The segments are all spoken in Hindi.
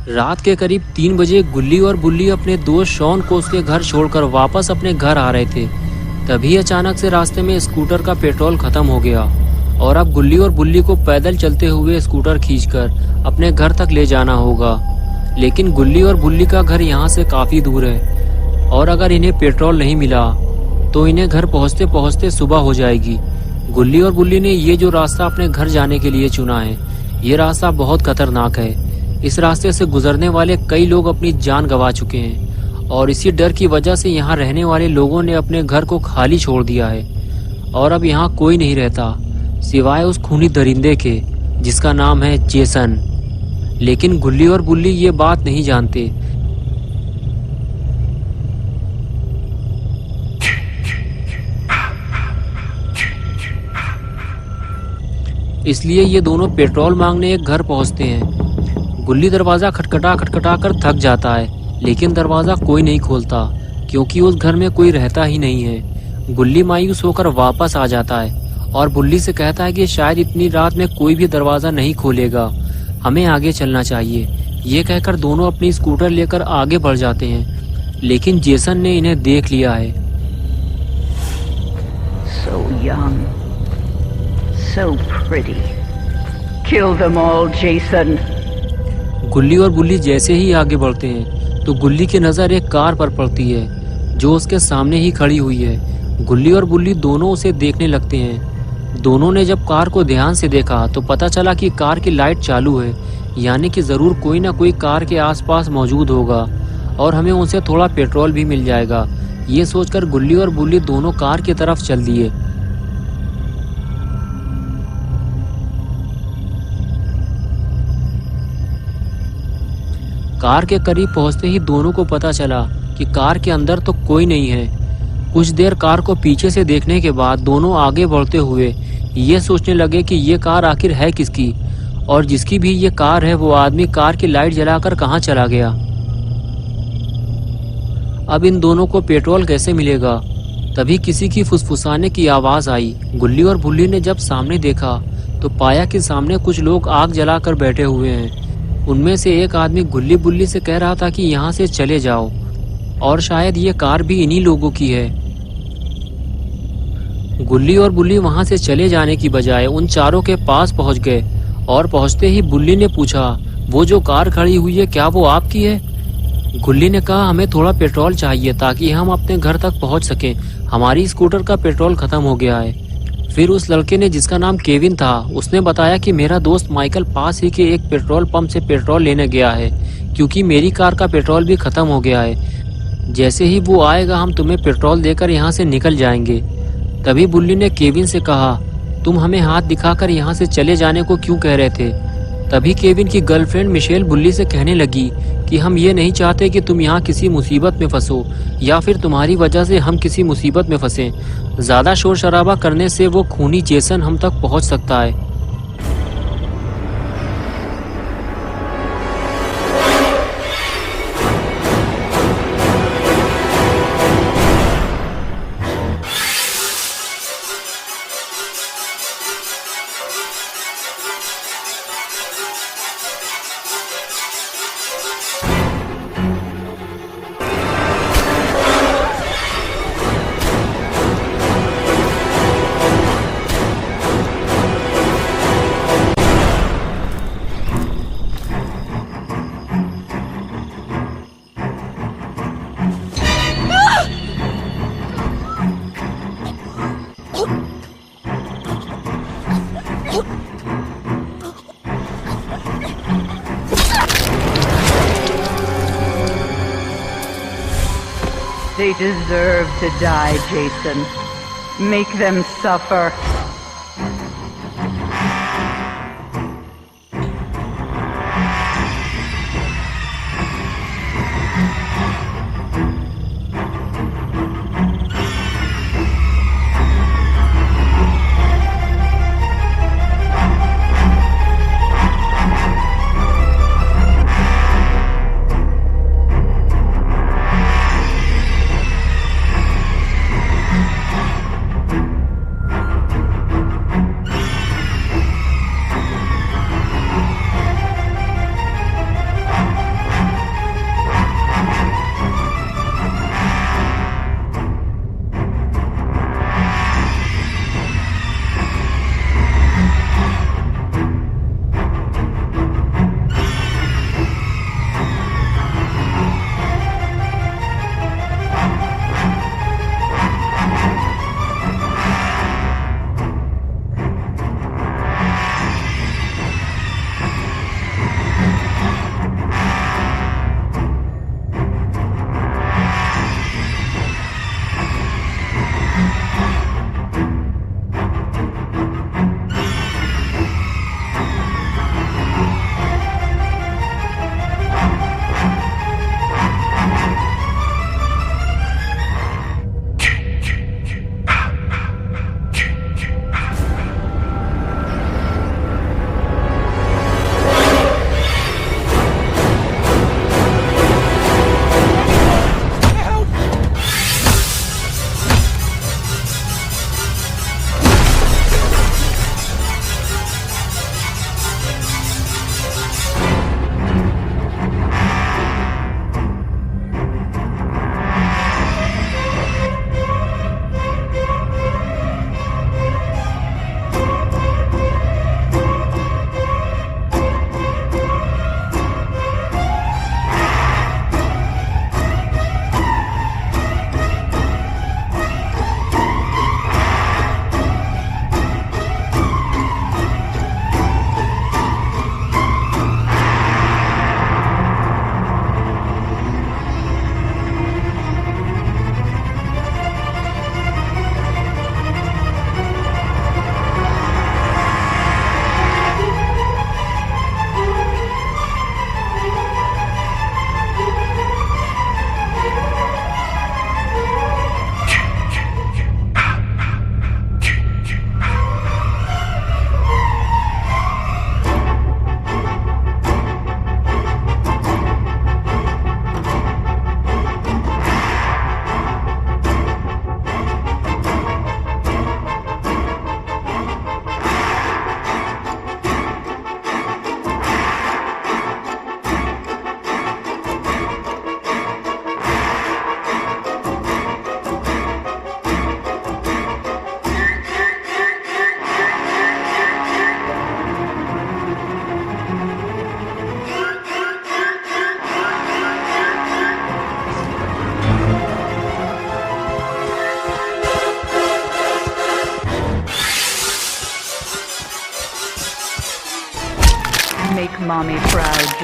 रात के करीब 3 बजे गुल्ली और बुल्ली अपने दोस्त शॉन को उसके घर छोड़कर वापस अपने घर आ रहे थे। तभी अचानक से रास्ते में स्कूटर का पेट्रोल खत्म हो गया और अब गुल्ली और बुल्ली को पैदल चलते हुए स्कूटर खींचकर अपने घर तक ले जाना होगा। लेकिन गुल्ली और बुल्ली का घर यहाँ से काफी दूर है और अगर इन्हें पेट्रोल नहीं मिला तो इन्हें घर पहुँचते पहुँचते सुबह हो जाएगी। गुल्ली और बुल्ली ने ये जो रास्ता अपने घर जाने के लिए चुना है, ये रास्ता बहुत खतरनाक है। इस रास्ते से गुजरने वाले कई लोग अपनी जान गंवा चुके हैं और इसी डर की वजह से यहाँ रहने वाले लोगों ने अपने घर को खाली छोड़ दिया है और अब यहाँ कोई नहीं रहता सिवाय उस खूनी दरिंदे के जिसका नाम है जेसन। लेकिन गुल्ली और बुल्ली ये बात नहीं जानते। इसलिए ये दोनों पेट्रोल मांगने एक घर पहुंचते हैं। गुल्ली दरवाजा खटखटा खटखटा कर थक जाता है, लेकिन दरवाजा कोई नहीं खोलता क्योंकि उस घर में कोई रहता ही नहीं है। गुल्ली मायूस होकर वापस आ जाता है और बुल्ली से कहता है कि शायद इतनी रात में कोई भी दरवाजा नहीं खोलेगा, हमें आगे चलना चाहिए। ये कहकर दोनों अपनी स्कूटर लेकर आगे बढ़ जाते हैं, लेकिन जेसन ने इन्हें देख लिया है। So young, so pretty. Kill them all, Jason. गुल्ली और बुल्ली जैसे ही आगे बढ़ते हैं तो गुल्ली की नज़र एक कार पर पड़ती है जो उसके सामने ही खड़ी हुई है। गुल्ली और बुल्ली दोनों उसे देखने लगते हैं। दोनों ने जब कार को ध्यान से देखा तो पता चला कि कार की लाइट चालू है, यानी कि ज़रूर कोई ना कोई कार के आसपास मौजूद होगा और हमें उनसे थोड़ा पेट्रोल भी मिल जाएगा। ये सोचकर गुल्ली और बुल्ली दोनों कार की तरफ चल दिए। कार के करीब पहुंचते ही दोनों को पता चला कि कार के अंदर तो कोई नहीं है। कुछ देर कार को पीछे से देखने के बाद दोनों आगे बढ़ते हुए ये सोचने लगे कि ये कार आखिर है किसकी और जिसकी भी ये कार है वो आदमी कार की लाइट जलाकर कहाँ चला गया। अब इन दोनों को पेट्रोल कैसे मिलेगा। तभी किसी की फुसफुसाने की आवाज़ आई। गुल्ली और बुल्ली ने जब सामने देखा तो पाया कि सामने कुछ लोग आग जलाकर बैठे हुए हैं। उनमें से एक आदमी गुल्ली बुल्ली से कह रहा था कि यहाँ से चले जाओ और शायद ये कार भी इन्हीं लोगों की है। गुल्ली और बुल्ली वहाँ से चले जाने की बजाय उन चारों के पास पहुँच गए और पहुँचते ही बुल्ली ने पूछा, वो जो कार खड़ी हुई है क्या वो आपकी है? गुल्ली ने कहा, हमें थोड़ा पेट्रोल चाहिए ताकि हम अपने घर तक पहुँच सकें, हमारी स्कूटर का पेट्रोल खत्म हो गया है। फिर उस लड़के ने, जिसका नाम केविन था, उसने बताया कि मेरा दोस्त माइकल पास ही के एक पेट्रोल पंप से पेट्रोल लेने गया है क्योंकि मेरी कार का पेट्रोल भी खत्म हो गया है। जैसे ही वो आएगा हम तुम्हें पेट्रोल देकर यहाँ से निकल जाएंगे। तभी बुल्ली ने केविन से कहा, तुम हमें हाथ दिखाकर यहाँ से चले जाने को क्यों कह रहे थे? तभी केविन की गर्लफ्रेंड मिशेल बुल्ली से कहने लगी कि हम ये नहीं चाहते कि तुम यहाँ किसी मुसीबत में फंसो या फिर तुम्हारी वजह से हम किसी मुसीबत में फंसें। ज़्यादा शोर शराबा करने से वो खूनी जेसन हम तक पहुँच सकता है। They deserve to die, Jason. Make them suffer.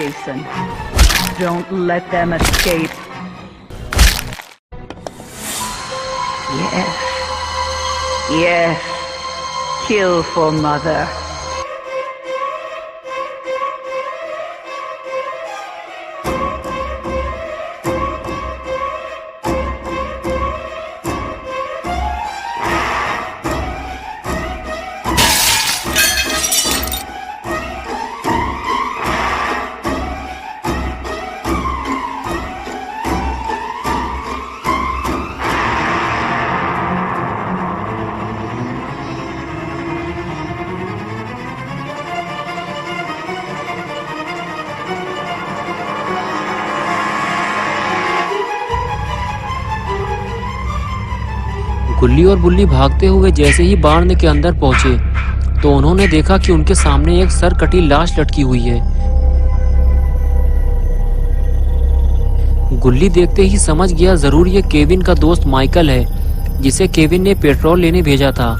Jason. Don't let them escape. Yes. Yes. Kill for Mother. गुल्ली और बुल्ली भागते हुए जैसे ही बार्ण के अंदर पहुंचे तो उन्होंने देखा कि उनके सामने एक सर कटी लाश लटकी हुई है। गुल्ली देखते ही समझ गया जरूर ये केविन का दोस्त माइकल है जिसे केविन ने पेट्रोल लेने भेजा था।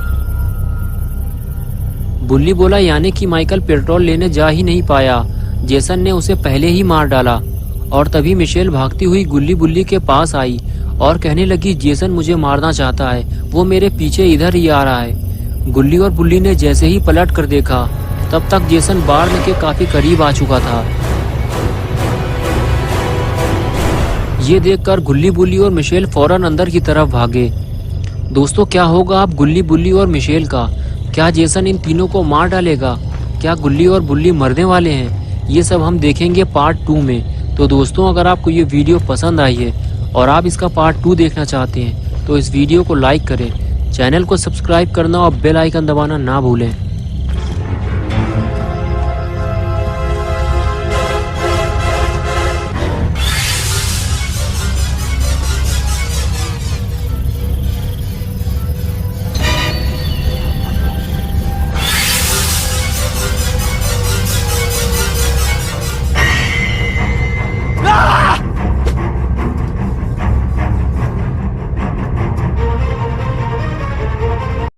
बुल्ली बोला यानी कि माइकल पेट्रोल लेने जा ही नहीं पाया, जेसन ने उसे पहले ही मार डाला। और तभी मिशेल भागती हुई गुल्ली बुल्ली के पास आई और कहने लगी जेसन मुझे मारना चाहता है, वो मेरे पीछे इधर ही आ रहा है। गुल्ली और बुल्ली ने जैसे ही पलट कर देखा तब तक जेसन बार्ण के काफी करीब आ चुका था। ये देखकर गुल्ली बुल्ली और मिशेल फौरन अंदर की तरफ भागे। दोस्तों क्या होगा अब गुल्ली बुल्ली और मिशेल का? क्या जेसन इन तीनों को मार डालेगा? क्या गुल्ली और बुल्ली मरने वाले हैं? ये सब हम देखेंगे पार्ट 2 में। तो दोस्तों अगर आपको ये वीडियो पसंद आई है और आप इसका पार्ट 2 देखना चाहते हैं तो इस वीडियो को लाइक करें, चैनल को सब्सक्राइब करना और बेल आइकन दबाना ना भूलें।